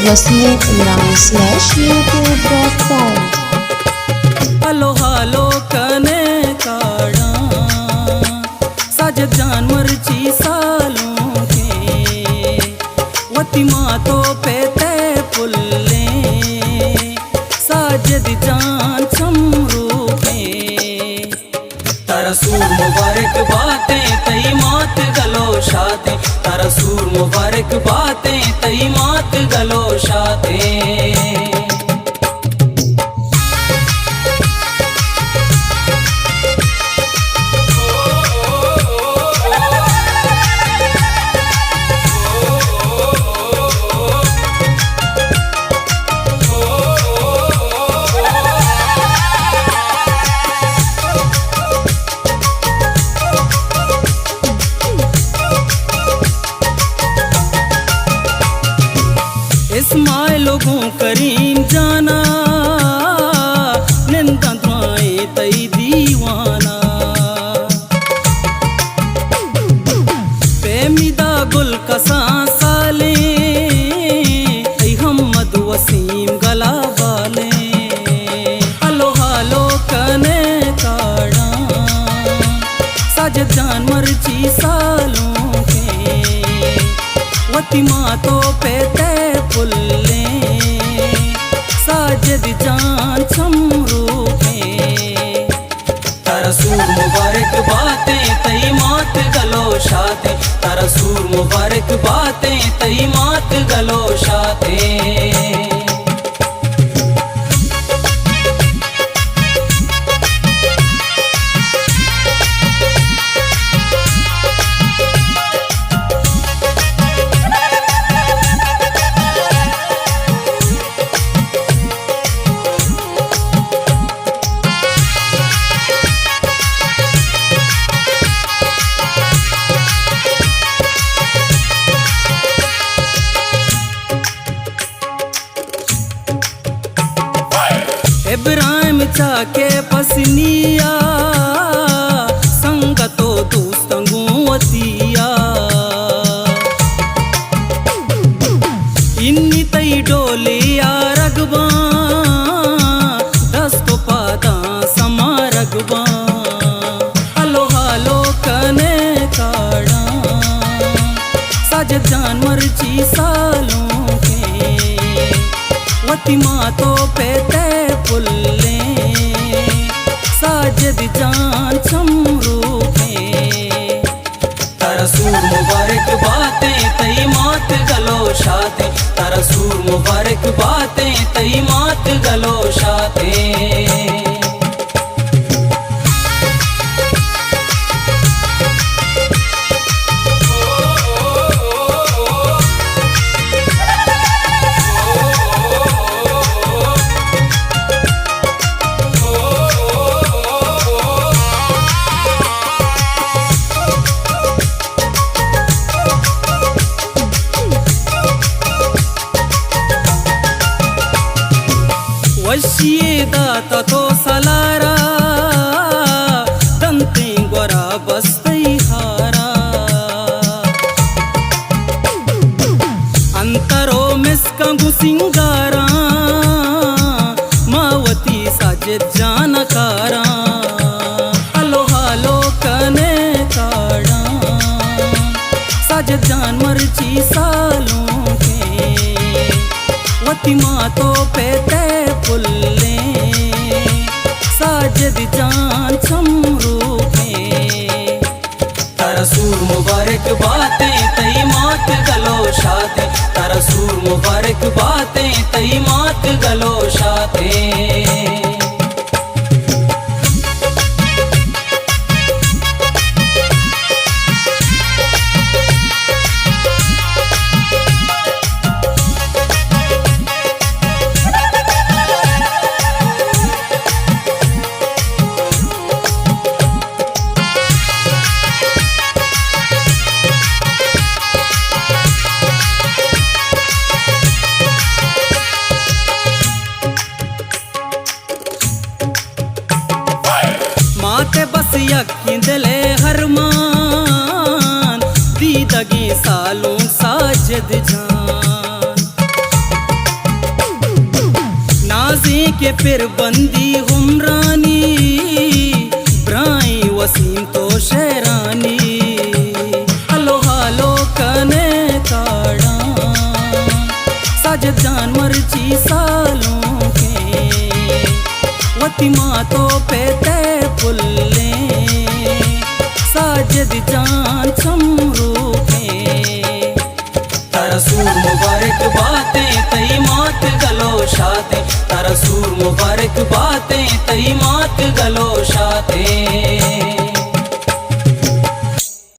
wasleimran/youtube.com। Hello hello कने काड़ा साजद जानवर ची सालों के वती मातो पेते पुल्ले साजद जान चमरू के तरसूर मुबारक बातें तई मात गलो शाते तरसूर मुबारक बातें तई मात गलो शाते। इस्माइल लोगों करीम जाना निंदा दुआएं तई दीवाना पेमिदा गुल कसा साले तई हमद वसीम गला वाले हलो हलो कने काड़ा साजद जानवर ची सालों के वती मातो पेते पुल्ले साजद जान चमरू के तरसूर मुबारक बातें तई मात गलो शाते तरसूर मुबारक बातें तई मात गलो शाते। इब्राहिम चाके पसनिया संगतो दोस्तंगू वतिया इन्नी तई डोलिया रगबा दस्तो पादा समा रगबा हलो हलो कने काड़ा साजद जानवर ची सालों के वती मातो पेते पुल्ले साजद जान चमरू के तरसूर मुबारक बातें तई मात गलो शाते तरसूर मुबारक बातें तई मात गलो शाते। वशिये दाता तो सलारा तंते गोरा बस्तई हारा अंतरो मिसकंगु सिंगारा मावती साजद जानकारा हलो हलो कने काड़ा साजद जानवर ची सालों के वती मातो पेते पुल्ले साजद जान चमरू के तरसूर मुबारक बातें तई मात गलो शाते तरसूर मुबारक बातें तई मात गलो शाते। यकींदले हरमान दीदगी सालों साजद जान नाजी के फिर बंदी हुमरानी ब्राई वसीम तो शहरानी हलो हालो कने काड़ा साजदान मर्जी सालों के वती मातो पेते पुल्ले साजद जान समरू के तरसूर मुबारक बातें तई मात गलो शाते तरसूर मुबारक बातें तई मात गलो